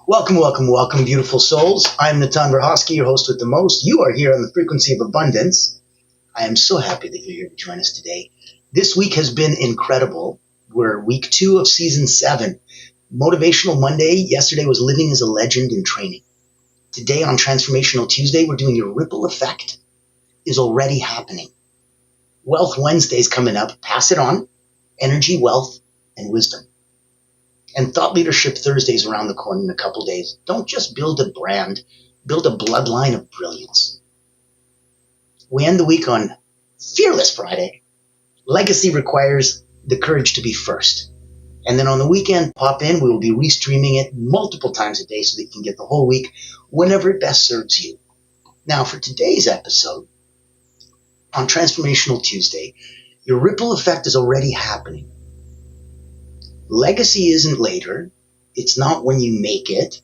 Welcome, welcome, welcome, beautiful souls. I'm Natan Verhosky, your host with the most. You are here on the frequency of abundance. I am so happy that you're here to join us today. This week has been incredible. We're week 2 of season 7. Motivational Monday. Yesterday was living as a legend in training. Today on Transformational Tuesday, we're doing your ripple effect is already happening. Wealth Wednesday is coming up. Pass it on. Energy, wealth, and wisdom. And Thought Leadership Thursday is around the corner in a couple days. Don't just build a brand, build a bloodline of brilliance. We end the week on Fearless Friday. Legacy requires the courage to be first. And then on the weekend, pop in. We will be restreaming it multiple times a day so that you can get the whole week whenever it best serves you. Now, for today's episode, on Transformational Tuesday, your ripple effect is already happening. Legacy isn't later. It's not when you make it.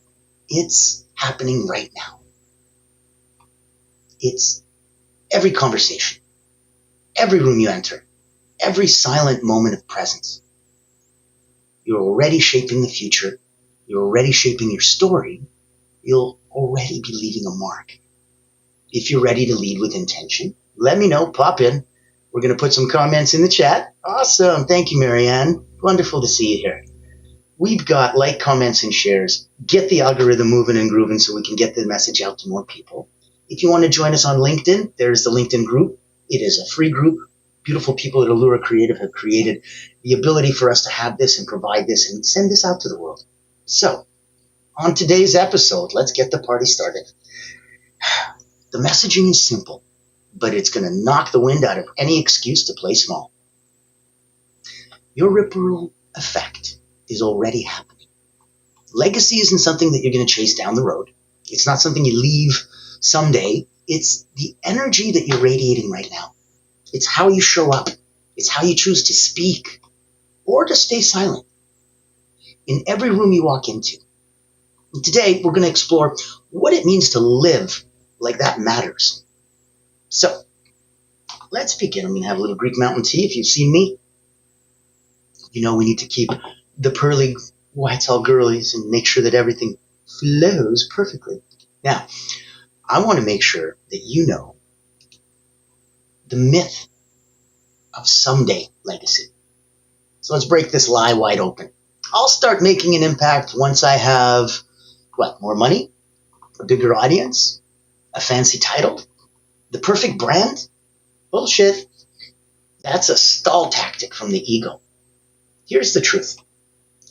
It's happening right now. It's every conversation, every room you enter, every silent moment of presence. You're already shaping the future. You're already shaping your story. You'll already be leaving a mark. If you're ready to lead with intention, let me know. Pop in. We're going to put some comments in the chat. Awesome. Thank you, Marianne. Wonderful to see you here. We've got like, comments, and shares. Get the algorithm moving and grooving so we can get the message out to more people. If you want to join us on LinkedIn, there's the LinkedIn group. It is a free group. Beautiful people at Allura Creative have created the ability for us to have this and provide this and send this out to the world. So, on today's episode, let's get the party started. The messaging is simple, but it's going to knock the wind out of any excuse to play small. Your ripple effect is already happening. Legacy isn't something that you're going to chase down the road. It's not something you leave someday. It's the energy that you're radiating right now. It's how you show up. It's how you choose to speak or to stay silent in every room you walk into. And today, we're going to explore what it means to live like that matters. So, let's begin. I'm going to have a little Greek mountain tea. If you've seen me, you know we need to keep the pearly whites all girlies and make sure that everything flows perfectly. Now, I want to make sure that you know the myth of someday legacy. So let's break this lie wide open. I'll start making an impact once I have, more money, a bigger audience, a fancy title, the perfect brand? Bullshit. That's a stall tactic from the ego. Here's the truth.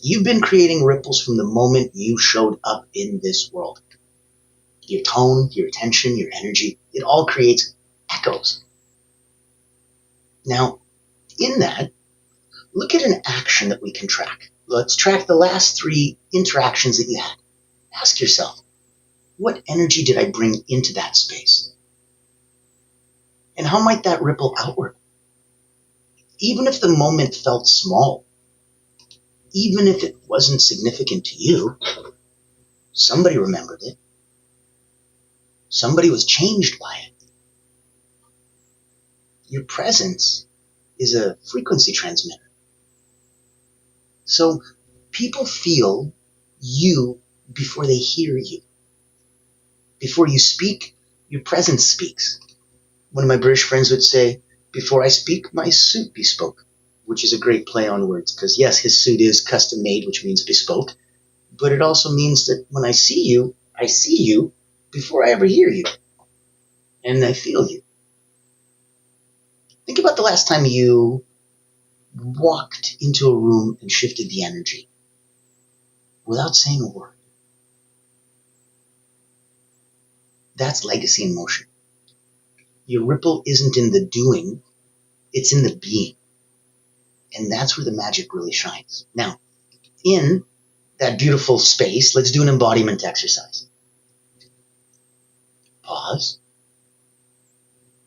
You've been creating ripples from the moment you showed up in this world. Your tone, your attention, your energy, it all creates echoes. Now, in that, look at an action that we can track. Let's track the last 3 interactions that you had. Ask yourself, what energy did I bring into that space? And how might that ripple outward? Even if the moment felt small, even if it wasn't significant to you, somebody remembered it. Somebody was changed by it. Your presence is a frequency transmitter. So people feel you before they hear you. Before you speak, your presence speaks. One of my British friends would say, before I speak, my suit bespoke, which is a great play on words because yes, his suit is custom made, which means bespoke, but it also means that when I see you before I ever hear you, and I feel you. Think about the last time you walked into a room and shifted the energy without saying a word. That's legacy in motion. Your ripple isn't in the doing, it's in the being. And that's where the magic really shines. Now, in that beautiful space, let's do an embodiment exercise. Pause.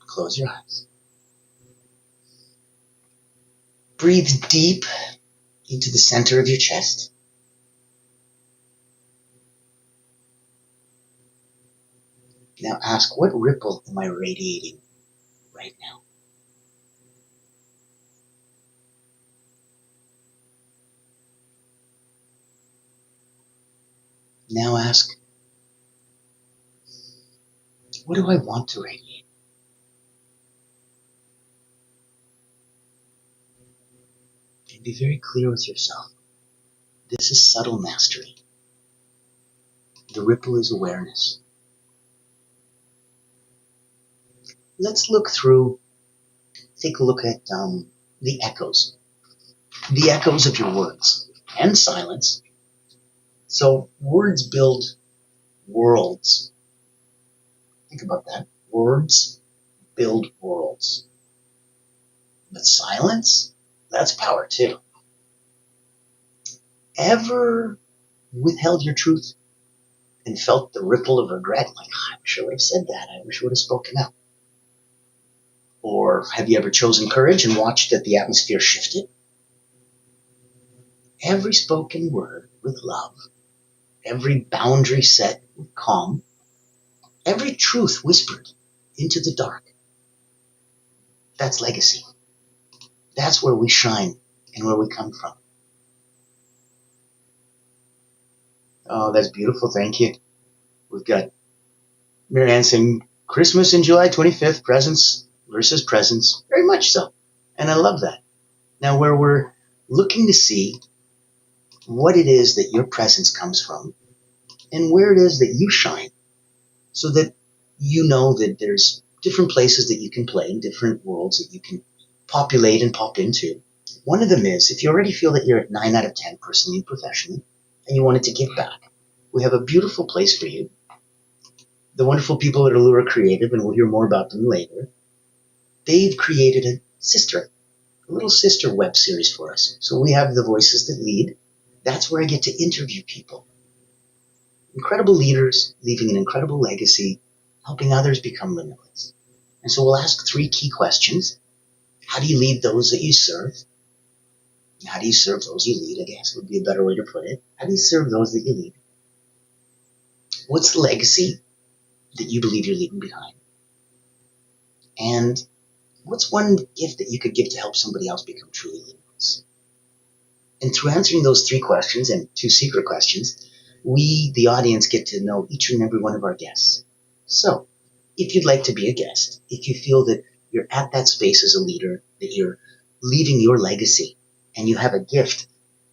Close your eyes. Breathe deep into the center of your chest. Now ask, what ripple am I radiating right now? Now ask, what do I want to radiate? And be very clear with yourself. This is subtle mastery. The ripple is awareness. Let's take a look at the echoes. The echoes of your words and silence. So words build worlds. Think about that. Words build worlds. But silence, that's power too. Ever withheld your truth and felt the ripple of regret? Like, I wish I would have said that. I wish I would have spoken up. Or have you ever chosen courage and watched that the atmosphere shifted? Every spoken word with love, every boundary set with calm, every truth whispered into the dark. That's legacy. That's where we shine and where we come from. Oh, that's beautiful. Thank you. We've got Marianne saying, Christmas in July 25th, presents versus presence. Very much so. And I love that. Now, where we're looking to see what it is that your presence comes from and where it is that you shine, so that you know that there's different places that you can play, different worlds that you can populate and pop into. One of them is, if you already feel that you're at 9 out of 10 personally and professionally, and you wanted to give back, we have a beautiful place for you. The wonderful people at Allure Creative, and we'll hear more about them later, they've created a little sister web series for us. So we have the Voices That Lead. That's where I get to interview people. Incredible leaders leaving an incredible legacy, helping others become limitless. And so we'll ask 3 key questions. How do you lead those that you serve? How do you serve those you lead, I guess would be a better way to put it. How do you serve those that you lead? What's the legacy that you believe you're leaving behind? And what's one gift that you could give to help somebody else become truly limitless? And through answering those 3 questions and 2 secret questions, we, the audience, get to know each and every one of our guests. So, if you'd like to be a guest, if you feel that you're at that space as a leader, that you're leaving your legacy, and you have a gift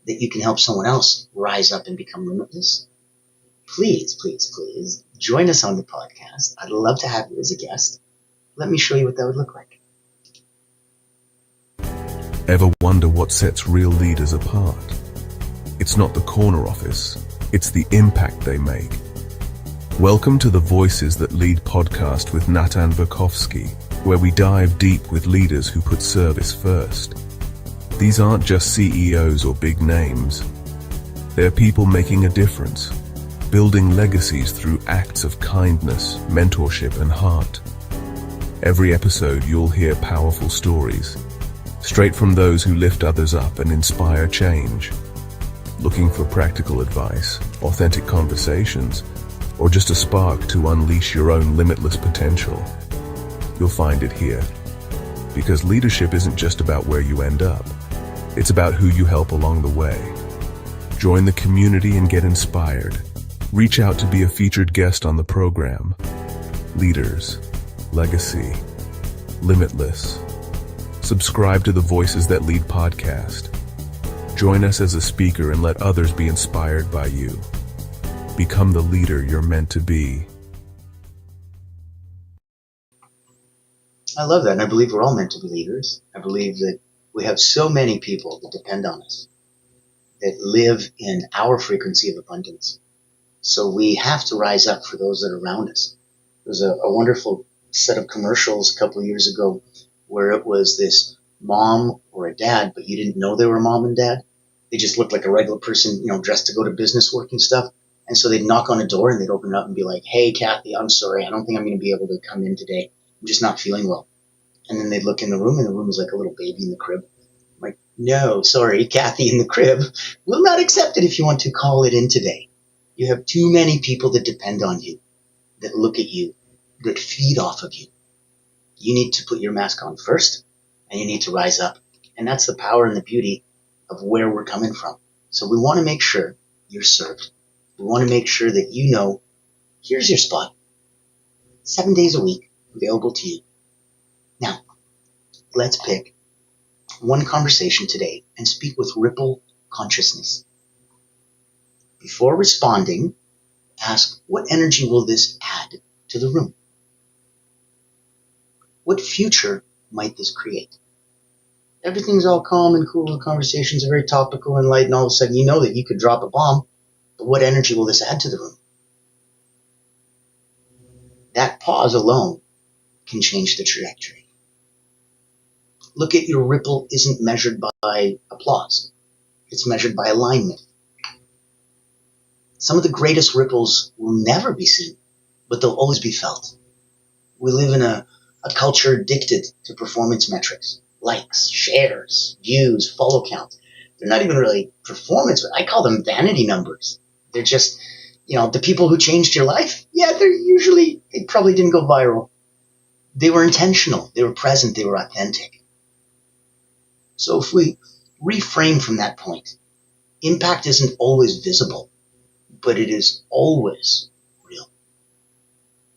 that you can help someone else rise up and become limitless, please, please, please join us on the podcast. I'd love to have you as a guest. Let me show you what that would look like. Ever wonder what sets real leaders apart? It's not the corner office, it's the impact they make. Welcome to the Voices That Lead podcast with Natan Verkovsky, where we dive deep with leaders who put service first. These aren't just CEOs or big names. They're people making a difference, building legacies through acts of kindness, mentorship, and heart. Every episode you'll hear powerful stories, straight from those who lift others up and inspire change. Looking for practical advice, authentic conversations, or just a spark to unleash your own limitless potential? You'll find it here. Because leadership isn't just about where you end up. It's about who you help along the way. Join the community and get inspired. Reach out to be a featured guest on the program. Leaders, legacy, limitless. Subscribe to the Voices That Lead podcast. Join us as a speaker and let others be inspired by you. Become the leader you're meant to be. I love that, and I believe we're all meant to be leaders. I believe that we have so many people that depend on us, that live in our frequency of abundance. So we have to rise up for those that are around us. There was a wonderful set of commercials a couple of years ago where it was this mom or a dad, but you didn't know they were mom and dad. They just looked like a regular person, dressed to go to business work and stuff. And so they'd knock on a door and they'd open it up and be like, "Hey, Kathy, I'm sorry. I don't think I'm going to be able to come in today. I'm just not feeling well." And then they'd look in the room, and the room was like a little baby in the crib. I'm like, "No, sorry, Kathy in the crib will not accept it if you want to call it in today. You have too many people that depend on you, that look at you, that feed off of you. You need to put your mask on first, and you need to rise up." And that's the power and the beauty of where we're coming from. So we want to make sure you're served We want to make sure that you know, here's your spot, 7 days a week, available to you. Now, let's pick one conversation today and speak with ripple consciousness. Before responding, ask, what energy will this add to the room? What future might this create? Everything's all calm and cool, the conversations are very topical and light, and all of a sudden you know that you could drop a bomb, but what energy will this add to the room? That pause alone can change the trajectory. Look at your ripple isn't measured by applause. It's measured by alignment. Some of the greatest ripples will never be seen, but they'll always be felt. We live in a culture addicted to performance metrics. Likes, shares, views, follow counts. They're not even really performance, but I call them vanity numbers. They're just, the people who changed your life, they probably didn't go viral. They were intentional, they were present, they were authentic. So if we reframe from that point, impact isn't always visible, but it is always real.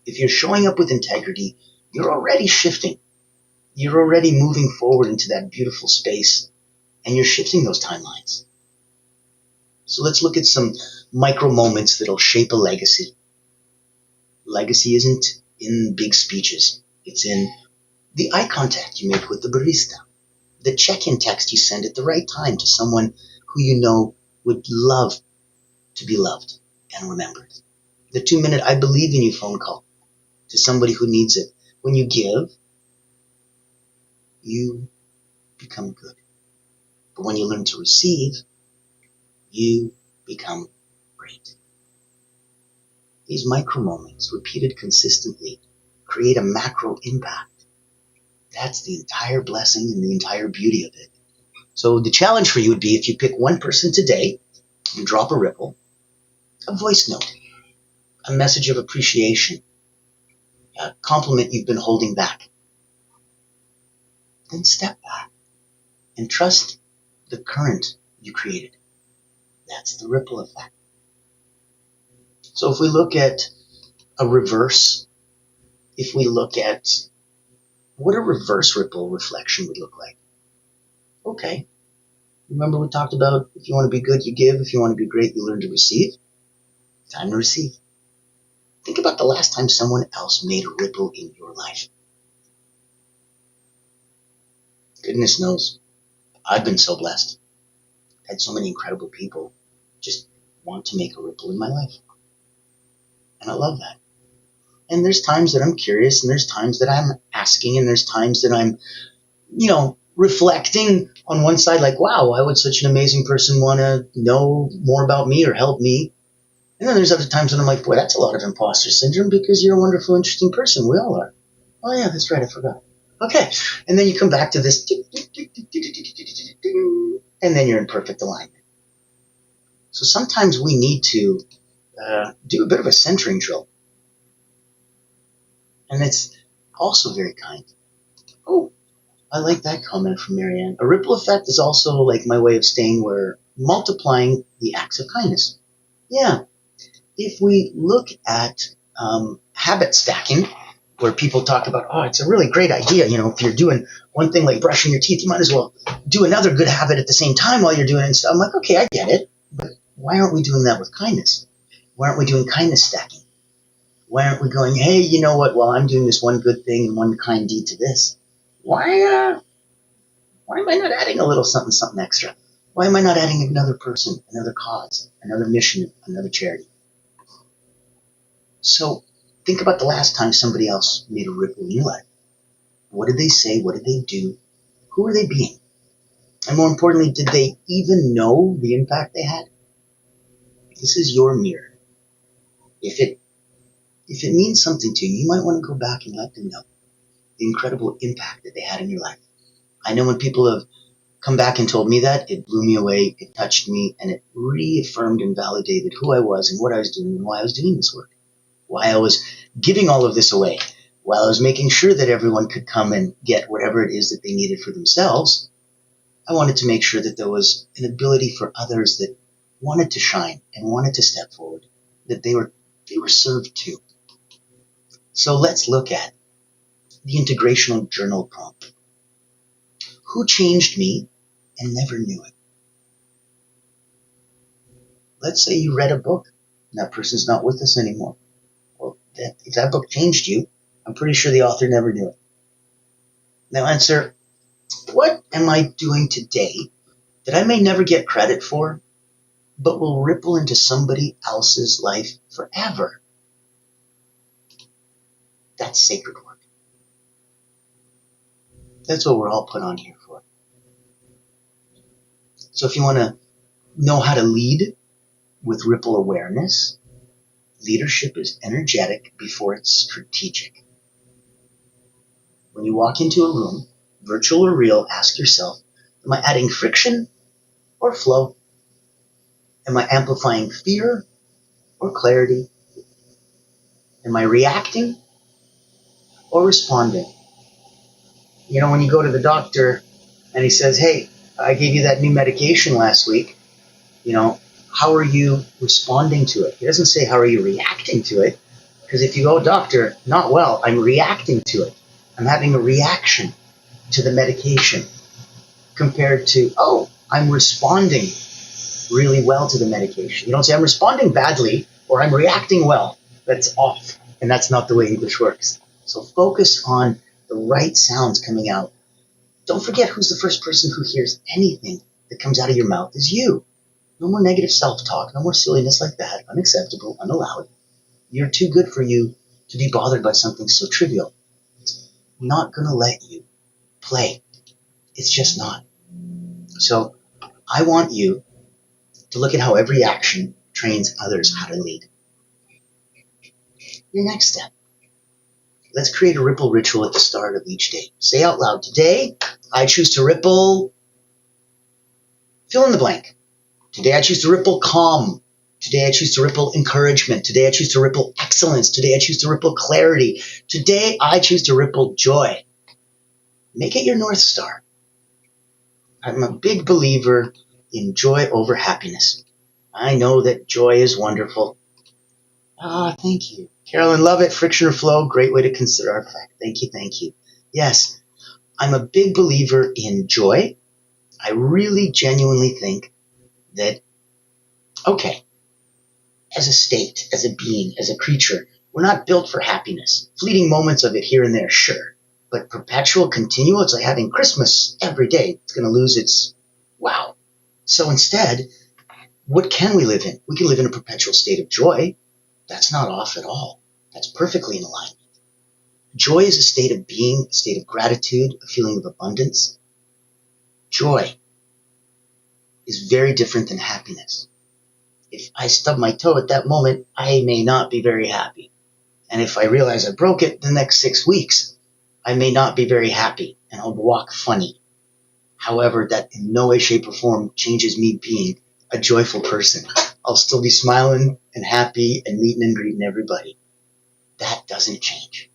If you're showing up with integrity, you're already shifting. You're already moving forward into that beautiful space, and you're shifting those timelines. So let's look at some micro moments that'll shape a legacy. Legacy isn't in big speeches. It's in the eye contact you make with the barista, the check-in text you send at the right time to someone who you know would love to be loved and remembered, the 2-minute I believe in you phone call to somebody who needs it. When you give, you become good. But when you learn to receive, you become great. These micro moments, repeated consistently, create a macro impact. That's the entire blessing and the entire beauty of it. So the challenge for you would be, if you pick one person today and drop a ripple, a voice note, a message of appreciation, a compliment you've been holding back, then step back and trust the current you created. That's the ripple effect. So if we look at a reverse, if we look at what a reverse ripple reflection would look like. Okay, remember we talked about, if you want to be good, you give. If you want to be great, you learn to receive. Time to receive. Think about the last time someone else made a ripple in your life. Goodness knows, I've been so blessed. I've had so many incredible people just want to make a ripple in my life. And I love that. And there's times that I'm curious, and there's times that I'm asking, and there's times that I'm, reflecting on one side, like, wow, why would such an amazing person want to know more about me or help me? And then there's other times when I'm like, boy, that's a lot of imposter syndrome, because you're a wonderful, interesting person. We all are. Oh yeah, that's right, I forgot. Okay. And then you come back to this, and then you're in perfect alignment. So sometimes we need to do a bit of a centering drill. And it's also very kind. Oh, I like that comment from Marianne. A ripple effect is also like my way of saying we're multiplying the acts of kindness. Yeah. If we look at habit stacking, where people talk about, oh, it's a really great idea. If you're doing one thing like brushing your teeth, you might as well do another good habit at the same time while you're doing it. And so I'm like, okay, I get it. But why aren't we doing that with kindness? Why aren't we doing kindness stacking? Why aren't we going, hey, you know what? While I'm doing this one good thing and one kind deed to this, why am I not adding a little something extra? Why am I not adding another person, another cause, another mission, another charity? So think about the last time somebody else made a ripple in your life. What did they say? What did they do? Who were they being? And more importantly, did they even know the impact they had? This is your mirror. If it means something to you, you might want to go back and let them know the incredible impact that they had in your life. I know when people have come back and told me that, it blew me away, it touched me, and it reaffirmed and validated who I was and what I was doing and why I was doing this work. Why I was giving all of this away, while I was making sure that everyone could come and get whatever it is that they needed for themselves. I wanted to make sure that there was an ability for others that wanted to shine and wanted to step forward that they were served too. So let's look at the integrational journal prompt. Who changed me and never knew it? Let's say you read a book and that person's not with us anymore. Well, if that book changed you, I'm pretty sure the author never knew it. Now answer, what am I doing today that I may never get credit for, but will ripple into somebody else's life forever? That's sacred work. That's what we're all put on here for. So if you want to know how to lead with ripple awareness, leadership is energetic before it's strategic. When you walk into a room, virtual or real, ask yourself, am I adding friction or flow? Am I amplifying fear or clarity? Am I reacting or responding? You know, when you go to the doctor and he says, hey, I gave you that new medication last week, you know, how are you responding to it? He doesn't say, how are you reacting to it? Because if you go, doctor, not well, I'm reacting to it. I'm having a reaction to the medication compared to, oh, I'm responding really well to the medication. You don't say, I'm responding badly or I'm reacting well. That's off. And that's not the way English works. So focus on the right sounds coming out. Don't forget who's the first person who hears anything that comes out of your mouth is you. No more negative self-talk. No more silliness like that. Unacceptable, unallowed. You're too good for you to be bothered by something so trivial. It's not going to let you play. It's just not. So I want you to look at how every action trains others how to lead. Your next step. Let's create a ripple ritual at the start of each day. Say out loud, today I choose to ripple, fill in the blank. Today I choose to ripple calm. Today I choose to ripple encouragement. Today I choose to ripple excellence. Today I choose to ripple clarity. Today I choose to ripple joy. Make it your North Star. I'm a big believer in joy over happiness. I know that joy is wonderful. Thank you. Carolyn, love it. Friction or flow, great way to consider our effect. Thank you, thank you. Yes, I'm a big believer in joy. I really genuinely think that, okay, as a state, as a being, as a creature, we're not built for happiness. Fleeting moments of it here and there, sure. But perpetual, continual, it's like having Christmas every day. It's going to lose its wow. So instead, what can we live in? We can live in a perpetual state of joy. That's not off at all. That's perfectly in alignment. Joy is a state of being, a state of gratitude, a feeling of abundance. Joy is very different than happiness. If I stub my toe at that moment, I may not be very happy. And if I realize I broke it the next 6 weeks, I may not be very happy and I'll walk funny. However, that in no way, shape, or form changes me being a joyful person. I'll still be smiling and happy and meeting and greeting everybody. That doesn't change.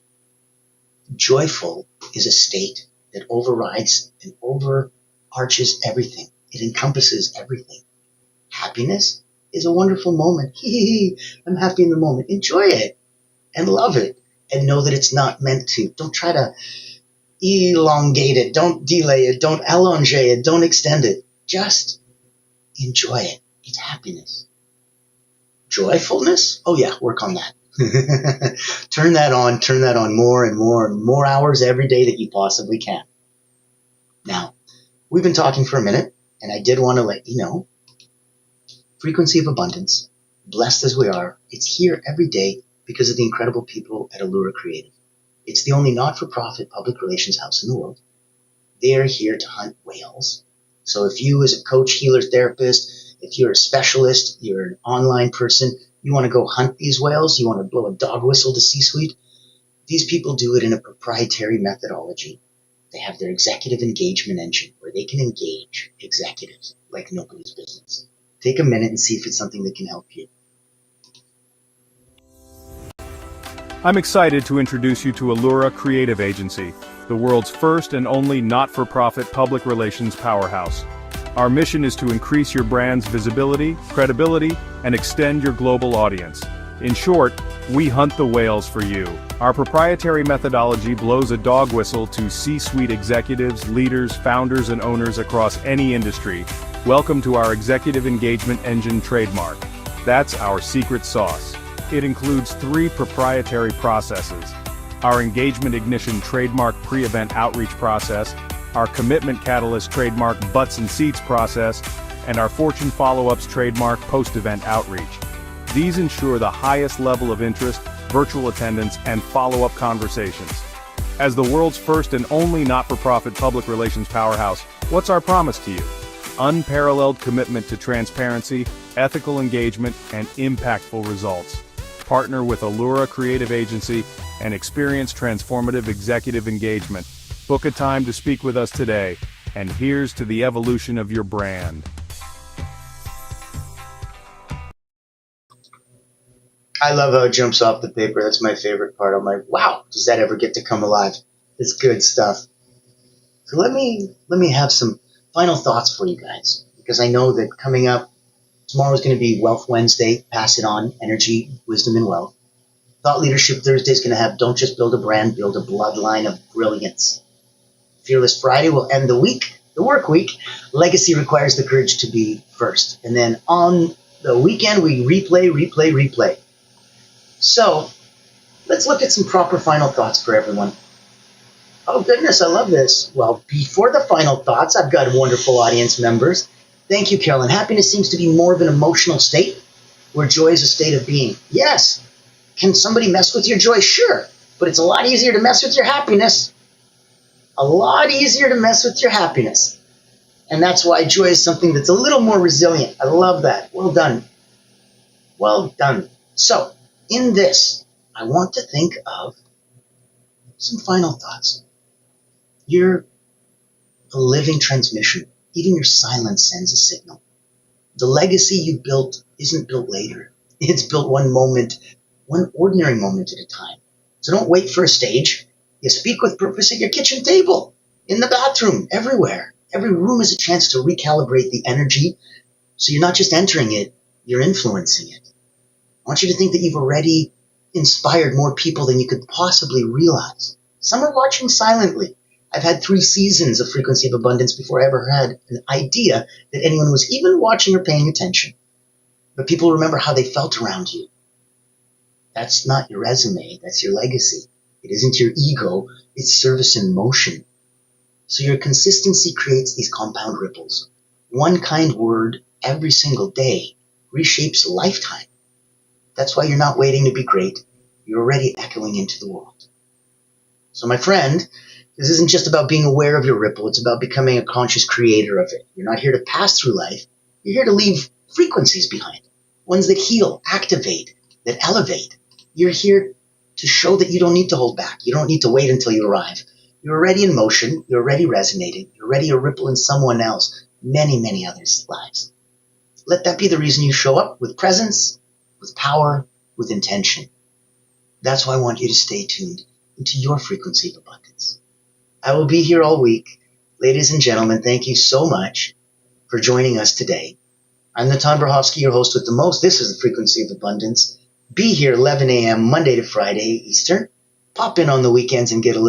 Joyful is a state that overrides and overarches everything. It encompasses everything. Happiness is a wonderful moment. I'm happy in the moment. Enjoy it and love it and know that it's not meant to. Don't try to elongate it. Don't delay it. Don't allonge it. Don't extend it. Just enjoy it. It's happiness. Joyfulness? Oh yeah, work on that. Turn that on more and more and more hours every day that you possibly can. Now, we've been talking for a minute, and I did want to let you know, frequency of abundance, blessed as we are, it's here every day because of the incredible people at Allura Creative. It's the only not-for-profit public relations house in the world. They're here to hunt whales. So if you as a coach, healer, therapist, if you're a specialist, you're an online person, you want to go hunt these whales, you want to blow a dog whistle to C-suite, these people do it in a proprietary methodology. They have their executive engagement engine where they can engage executives like nobody's business. Take a minute and see if it's something that can help you. I'm excited to introduce you to Allura Creative Agency, the world's first and only not-for-profit public relations powerhouse. Our mission is to increase your brand's visibility, credibility, and extend your global audience. In short, we hunt the whales for you. Our proprietary methodology blows a dog whistle to C-suite executives, leaders, founders, and owners across any industry. Welcome to our Executive Engagement Engine trademark. That's our secret sauce. It includes 3 proprietary processes: our Engagement Ignition trademark pre-event outreach process, our Commitment Catalyst trademark butts and seats process, and our Fortune Follow-Ups trademark post-event outreach. These ensure the highest level of interest, virtual attendance, and follow-up conversations. As the world's first and only not-for-profit public relations powerhouse, what's our promise to you? Unparalleled commitment to transparency, ethical engagement, and impactful results. Partner with Allura Creative Agency and experience transformative executive engagement. Book a time to speak with us today, and here's to the evolution of your brand. I love how it jumps off the paper. That's my favorite part. I'm like, wow, does that ever get to come alive? It's good stuff. So let me have some final thoughts for you guys, because I know that coming up, tomorrow is going to be Wealth Wednesday, Pass It On, Energy, Wisdom, and Wealth. Thought Leadership Thursday is going to have Don't Just Build a Brand, Build a Bloodline of Brilliance. Fearless Friday will end the week, the work week. Legacy requires the courage to be first. And then on the weekend, we replay. So let's look at some proper final thoughts for everyone. Oh, goodness, I love this. Well, before the final thoughts, I've got wonderful audience members. Thank you, Carolyn. Happiness seems to be more of an emotional state, where joy is a state of being. Yes. Can somebody mess with your joy? Sure. But it's a lot easier to mess with your happiness. A lot easier to mess with your happiness. And that's why joy is something that's a little more resilient. I love that. Well done. Well done. So, in this, I want to think of some final thoughts. You're a living transmission. Even your silence sends a signal. The legacy you built isn't built later. It's built one moment, one ordinary moment at a time. So don't wait for a stage. You speak with purpose at your kitchen table, in the bathroom, everywhere. Every room is a chance to recalibrate the energy, so you're not just entering it, you're influencing it. I want you to think that you've already inspired more people than you could possibly realize. Some are watching silently. I've had 3 seasons of Frequency of Abundance before I ever had an idea that anyone was even watching or paying attention. But people remember how they felt around you. That's not your resume, that's your legacy. It isn't your ego, it's service in motion. So your consistency creates these compound ripples. One kind word every single day reshapes a lifetime. That's why you're not waiting to be great. You're already echoing into the world. So my friend, this isn't just about being aware of your ripple. It's about becoming a conscious creator of it. You're not here to pass through life. You're here to leave frequencies behind. Ones that heal, activate, that elevate. You're here to show that you don't need to hold back. You don't need to wait until you arrive. You're already in motion. You're already resonating. You're already a ripple in someone else, many others' lives. Let that be the reason you show up with presence, with power, with intention. That's why I want you to stay tuned into your frequency of abundance. I will be here all week. Ladies and gentlemen, thank you so much for joining us today. I'm Natan Brahovsky, your host with the most. This is the Frequency of Abundance. Be here 11 a.m. Monday to Friday Eastern. Pop in on the weekends and get a little